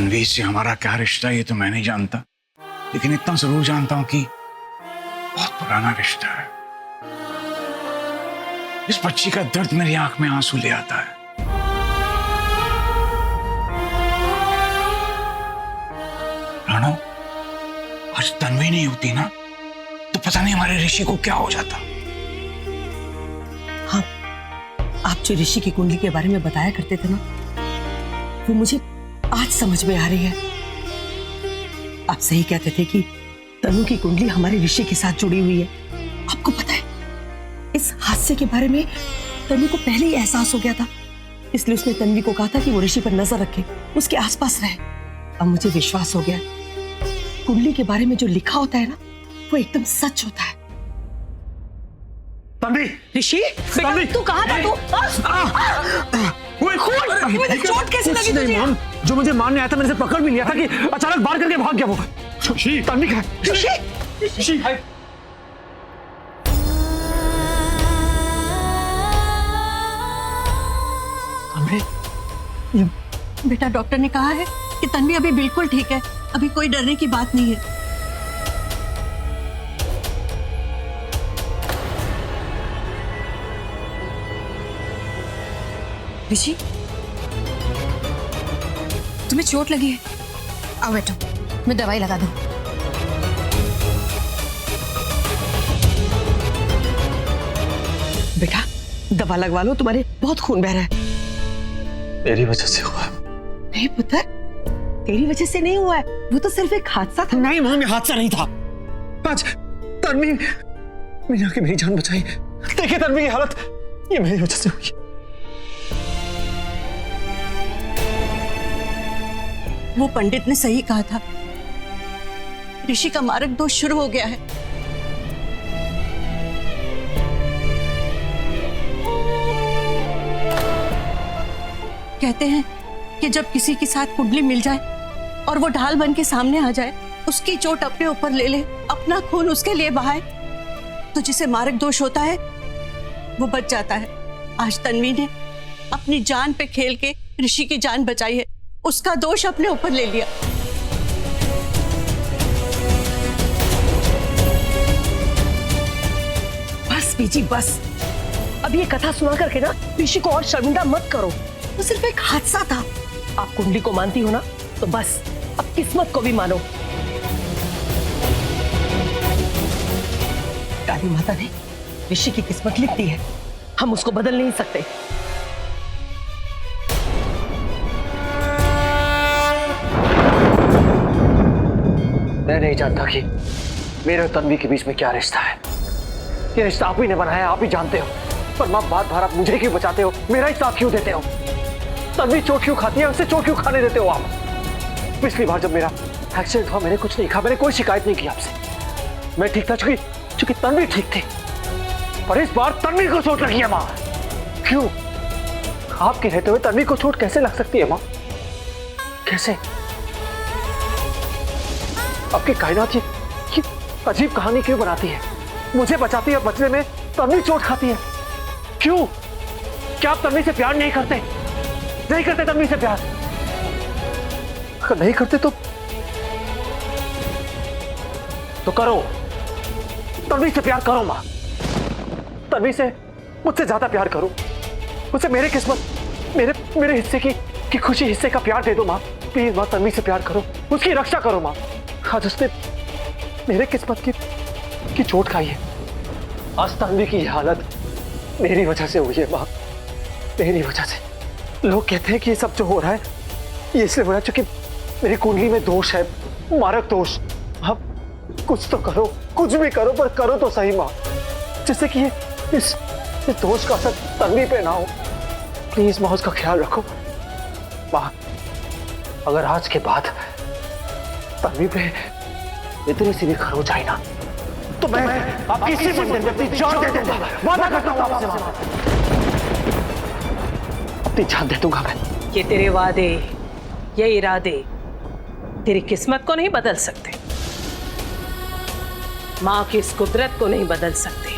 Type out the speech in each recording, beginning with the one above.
तन्वी से हमारा क्या रिश्ता है ये तो मैं नहीं जानता, लेकिन इतना जरूर जानता हूं कि बहुत पुराना रिश्ता है। इस बच्ची का दर्द मेरी आंख में आंसू ले आता है। राणो, आज तन्वी नहीं होती ना तो पता नहीं हमारे ऋषि को क्या हो जाता। हाँ, आप जो ऋषि की कुंडली के बारे में बताया करते थे ना, वो मुझे आज समझ में आ रही है। आप सही कहते थे कि तनु की कुंडली हमारे ऋषि के साथ जुड़ी हुई है। आपको पता है, इस हादसे के बारे में तनु को पहले ही एहसास हो गया था, इसलिए उसने तन्वी को कहा था कि वो ऋषि पर नजर रखे, उसके आसपास रहे। अब मुझे विश्वास हो गया, कुंडली के बारे में जो लिखा होता है ना, वो एकदम सच होता है। तन्वी! ऋषि, बेटा तू कहाँ था? मुझे चोट कैसे लगी तुझे? मॉम, जो मुझे मारने आया था मैंने पकड़ भी लिया था कि अचानक बाहर करके भाग गया वो। तन्वी का ऋषि बेटा, डॉक्टर ने कहा है कि तन्वी अभी बिल्कुल ठीक है, अभी कोई डरने की बात नहीं है। ऋषि, तुम्हें चोट लगी है? आओ बैठो, मैं दवाई लगा दूं। बेटा, दवा लगवा लो, तुम्हारे बहुत खून बह रहा है। मेरी वजह से हुआ। नहीं पुत्र, तेरी वजह से नहीं हुआ है, वो तो सिर्फ एक हादसा था। नहीं मॉम, ये हादसा नहीं था। आज तन्वी मीना की मेरी जान बचाई। देखिए तन्वी की हालत, ये मेरी वजह से हुई। वो पंडित ने सही कहा था, ऋषि का मारक दोष शुरू हो गया है। कहते हैं कि जब किसी के साथ कुंडली मिल जाए और वो ढाल बन के सामने आ जाए, उसकी चोट अपने ऊपर ले ले, अपना खून उसके लिए बहाए, तो जिसे मारक दोष होता है वो बच जाता है। आज तन्वी ने अपनी जान पे खेल के ऋषि की जान बचाई है, उसका दोष अपने ऊपर ले लिया। बस बीजी बस, अब ये कथा सुना करके ना ऋषि को और शर्मिंदा मत करो। वो सिर्फ एक हादसा था। आप कुंडली को मानती हो ना, तो बस अब किस्मत को भी मानो। काली माता ने ऋषि की किस्मत लिख दी है, हम उसको बदल नहीं सकते। मैं नहीं जानता कि मेरे और तन्वी के बीच में क्या रिश्ता है। ये रिश्ता आप ही ने बनाया, आप ही जानते हो। पर मां, बात बार आप मुझे क्यों बचाते हो? मेरा ही साथ क्यों देते हो? तन्वी चोट क्यों खाती है, उसे चोट क्यों खाने देते हो आप? पिछली बार जब मेरा एक्सीडेंट हुआ मैंने कुछ नहीं कहा, मैंने कोई शिकायत नहीं की आपसे। मैं ठीक था चूंकि तन्वी ठीक थी। पर इस बार तन्वी को चोट लगी है मां। क्यों? आपके रहते हुए तन्वी को चोट कैसे लग सकती है मां? कैसे? आपकी कायनात ये अजीब कहानी क्यों बनाती है? मुझे बचाती है, बचने में तन्वी चोट खाती है। क्यों? क्या आप तन्वी से प्यार नहीं करते? नहीं करते तन्वी से प्यार? अगर नहीं करते तो करो। तन्वी से प्यार करो मां। तन्वी से मुझसे ज्यादा प्यार करो। मुझसे मेरे किस्मत, मेरे हिस्से की खुशी, हिस्से का प्यार दे दो मां। प्लीज मां, तन्वी से प्यार करो, उसकी रक्षा करो मां। आज उसने मेरे किस्मत की चोट खाई है। आज तन्वी की हालत मेरी वजह से हुई है मां, मेरी वजह से। लोग कहते हैं कि ये सब जो हो रहा है ये इसलिए हो रहा है क्योंकि मेरी कुंडली में दोष है, मारक दोष। अब कुछ तो करो, कुछ भी करो, पर करो तो सही मां, जिससे कि इस दोष का असर तन्वी पे ना हो। प्लीज मां, उसका ख्याल रखो मां। अगर आज के बाद तन्वी पे इतनी सी भी खरोच आई ना, तो मैं आपकी इसी मंदिर में अपनी जान दे दूंगा। वादा करता हूं आपसे मां, अपनी जान दे दूंगा मैं। ये तेरे वादे, ये इरादे तेरी किस्मत को नहीं बदल सकते, मां की इस कुदरत को नहीं बदल सकते।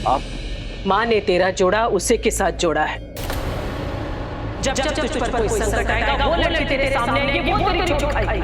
आप माँ ने तेरा जोड़ा उसे के साथ जोड़ा है। जब जब तुझ पर कोई संकट आएगा, वो लड़की तेरे सामने आएगी, वो तेरी चोट खाएगी।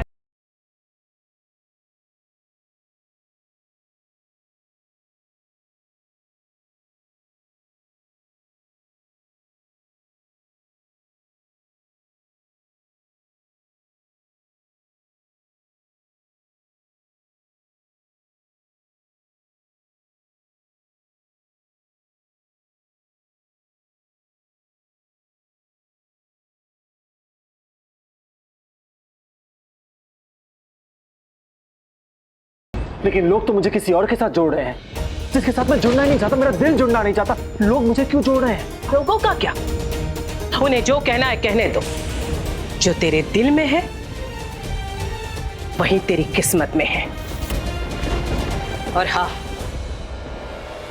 लेकिन लोग तो मुझे किसी और के साथ जोड़ रहे हैं, जिसके साथ मैं जुड़ना ही नहीं चाहता। मेरा दिल जुड़ना नहीं चाहता। लोग मुझे क्यों जोड़ रहे हैं? लोगों का क्या, उन्हें जो कहना है कहने दो। जो तेरे दिल में है वही तेरी किस्मत में है। और हाँ,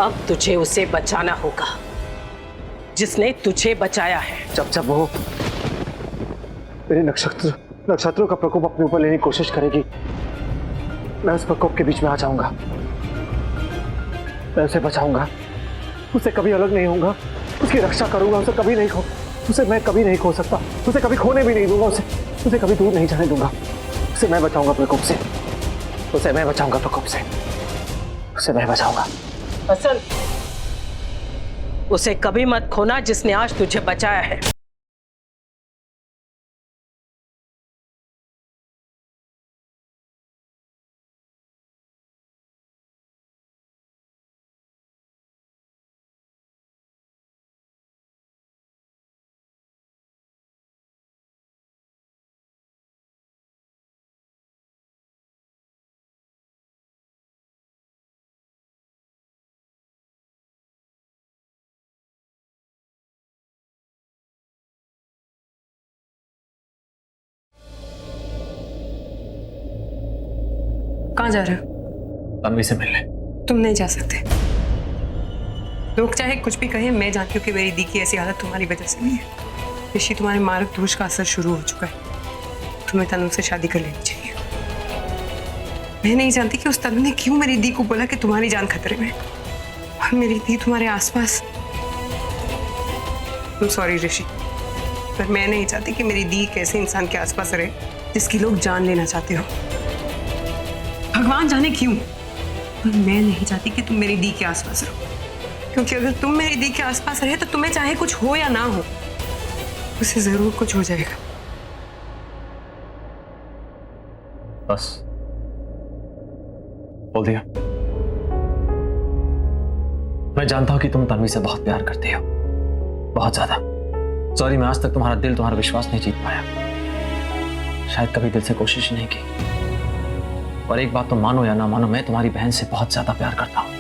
अब तुझे उसे बचाना होगा जिसने तुझे बचाया है। जब वो मेरे नक्षत्रों का प्रकोप अपने ऊपर लेने की कोशिश करेगी, मैं उस प्रकोप के बीच में आ जाऊंगा। मैं उसे बचाऊंगा, उसे कभी अलग नहीं होऊंगा, उसकी रक्षा करूंगा। उसे मैं कभी नहीं खो सकता। उसे कभी खोने भी नहीं दूंगा। उसे कभी दूर नहीं जाने दूंगा। उसे मैं बचाऊंगा प्रकोप से। उसे मैं बचाऊंगा प्रकोप से। उसे मैं बचाऊंगा। बसंत, उसे कभी मत खोना जिसने आज तुझे बचाया है। कहाँ जा रहे हो? तन्वी से मिलने। तुम नहीं जा सकते। लोग चाहे कुछ भी कहें, मैं जानती हूँ कि मेरी दी की ऐसी हालत तुम्हारी वजह से नहीं है। ऋषि, तुम्हारे मार्ग दोष का असर शुरू हो चुका है। तुम्हें तनु से शादी कर लेनी चाहिए। मैं नहीं जानती कि उस तनु ने क्यों मेरी दी को बोला कि तुम्हारी जान खतरे में, और मेरी दी तुम्हारे आसपास। सॉरी ऋषि, पर मैं नहीं चाहती कि मेरी दी एक ऐसे इंसान के आसपास रहे जिसकी लोग जान लेना चाहते हो। भगवान जाने क्यों, पर मैं नहीं चाहती कि तुम मेरी दी के आसपास रहो, क्योंकि अगर तुम मेरी दी के आसपास रहे तो तुम्हें चाहे कुछ हो या ना हो, उसे जरूर कुछ हो जाएगा। बस बोल दिया। मैं जानता हूं कि तुम तन्वी से बहुत प्यार करते हो, बहुत ज्यादा। सॉरी, मैं आज तक तुम्हारा दिल, तुम्हारा विश्वास नहीं जीत पाया। शायद कभी दिल से कोशिश नहीं की। और एक बात तो मानो या ना मानो, मैं तुम्हारी बहन से बहुत ज्यादा प्यार करता हूं,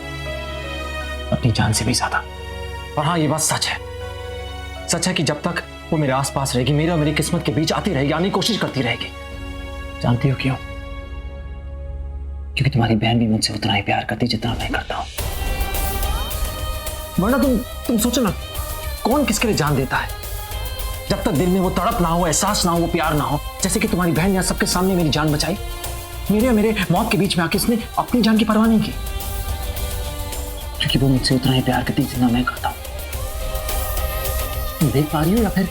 अपनी जान से भी ज्यादा। और हाँ, ये बात सच है। सच है कि जब तक वो मेरे आसपास रहेगी, मेरे और मेरी किस्मत के बीच आती रहेगी, आने की कोशिश करती रहेगी। जानती हो क्यों? क्योंकि तुम्हारी बहन भी मुझसे उतना ही प्यार करती जितना मैं करता हूं। वरना तुम सोचो ना, कौन किसके लिए जान देता है? जब तक दिल में वो तड़प ना हो, एहसास ना हो, वो प्यार ना हो। जैसे कि तुम्हारी बहन यहाँ सबके सामने मेरी जान बचाई, मेरे और मेरे मौत के बीच में आके इसने अपनी जान की परवाह नहीं की, क्योंकि वो मुझसे उतना ही प्यार करती जितना मैं करता हूं। तुम देख पा रही हो या फिर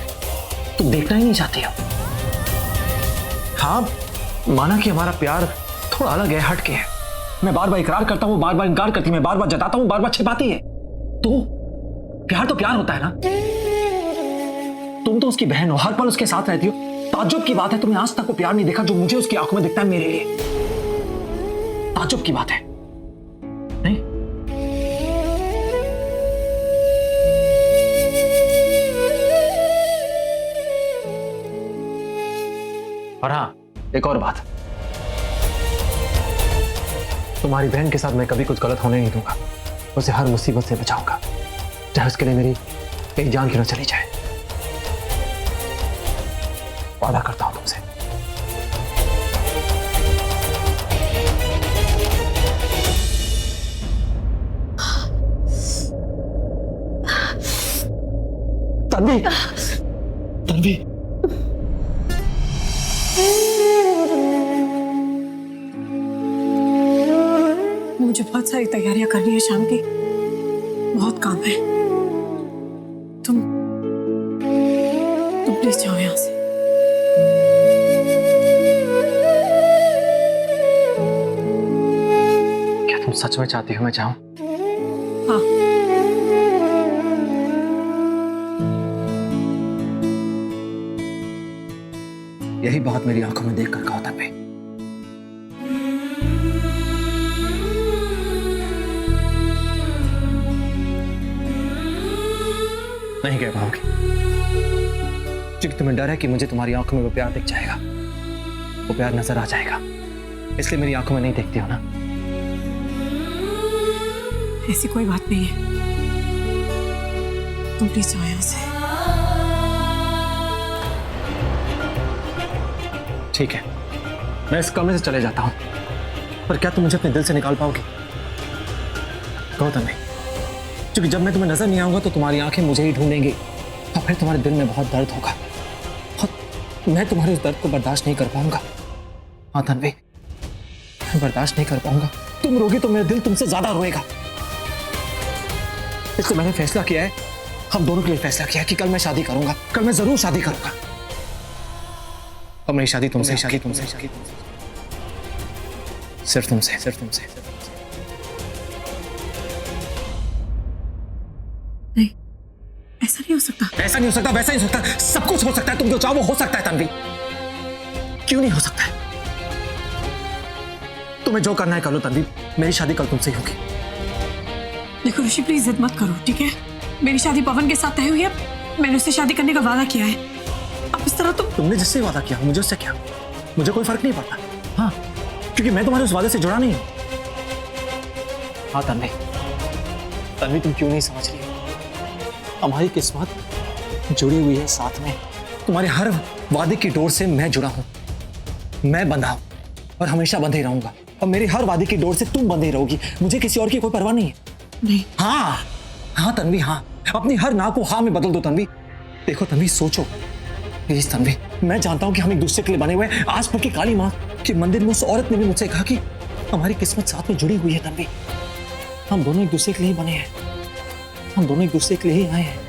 तुम देखना ही नहीं चाहती हो? हाँ, माना कि हमारा प्यार थोड़ा अलग है, हट के है। मैं बार बार इकरार करता हूं, बार बार इनकार करती है। मैं बार बार जताता हूं, बार बार छिपाती है। तो प्यार होता है ना। तुम तो उसकी बहन हो, हर पल उसके साथ रहती हो। ताज्जुब की बात है, तुमने आज तक वो प्यार नहीं देखा जो मुझे उसकी आंखों में दिखता है मेरे लिए। ताज्जुब की बात है, नहीं? और हाँ, एक और बात, तुम्हारी बहन के साथ मैं कभी कुछ गलत होने नहीं दूंगा। उसे हर मुसीबत से बचाऊंगा, चाहे उसके लिए मेरी एक जान क्यों न चली जाए। वादा करता हूं तुमसे। तन्वी, तन्वी, मुझे बहुत सारी तैयारियां करनी है शाम की, बहुत काम है। तुम सच में चाहती हो मैं जाऊं? हाँ। यही बात मेरी आंखों में देखकर कहा तन्वी। नहीं कह पाओगी क्योंकि तुम्हें डर है कि मुझे तुम्हारी आंखों में वो प्यार दिख जाएगा, वो प्यार नजर आ जाएगा, इसलिए मेरी आंखों में नहीं देखती हो ना। ऐसी कोई बात नहीं है, तुम प्लीज जाओ यहाँ से। ठीक है, मैं इस कमरे से चले जाता हूं, पर क्या तुम मुझे अपने दिल से निकाल पाओगी? कहो तन्वी, क्योंकि जब मैं तुम्हें नजर नहीं आऊंगा तो तुम्हारी आंखें मुझे ही ढूंढेंगी और फिर तुम्हारे दिल में बहुत दर्द होगा और मैं तुम्हारे उस दर्द को बर्दाश्त नहीं कर पाऊंगा। हाँ तन्वी, मैं बर्दाश्त नहीं कर पाऊंगा। तुम रोगी तो मेरा दिल तुमसे ज्यादा रोएगा। इसलिए मैंने फैसला किया है, हम दोनों के लिए फैसला किया है कि कल मैं शादी करूंगा, कल मैं जरूर शादी करूंगा। अब मेरी शादी तुमसे, सिर्फ तुमसे। नहीं, ऐसा नहीं हो सकता। ऐसा नहीं हो सकता, वैसा नहीं हो सकता, सब कुछ हो सकता है। तुम जो चाहो वो हो सकता है तन्वी। क्यों नहीं हो सकता है? तुम्हें जो करना है कर लो तन्वी, मेरी शादी कल तुमसे ही होगी। देखो ऋषि, प्लीज जिद मत करो, ठीक है? मेरी शादी पवन के साथ तय हुई है, मैंने उससे शादी करने का वादा किया है। अब इस तरह तुमने जिससे वादा किया मुझे उससे क्या, मुझे कोई फर्क नहीं पड़ता। हाँ, क्योंकि मैं तुम्हारे उस वादे से जुड़ा नहीं हूं। हाँ तन्वी, तुम क्यों नहीं समझ रही? हमारी किस्मत जुड़ी हुई है साथ में। तुम्हारे हर वादे की डोर से मैं जुड़ा हूं, मैं बंधा हूं और हमेशा बंधे ही रहूंगा। और मेरी हर वादे की डोर से तुम बंधे रहोगी, मुझे किसी और की कोई परवाह नहीं है। नहीं। हाँ तन्वी, हाँ, अपनी हर ना को हाँ में बदल दो तन्वी। देखो तन्वी, सोचो प्लीज तन्वी, मैं जानता हूं कि हम एक दूसरे के लिए बने हुए हैं। आज पर की काली माँ के मंदिर में उस औरत ने भी मुझसे कहा कि हमारी किस्मत साथ में जुड़ी हुई है तन्वी। हम दोनों एक दूसरे के लिए बने हैं, हम दोनों एक दूसरे के लिए ही आए हैं।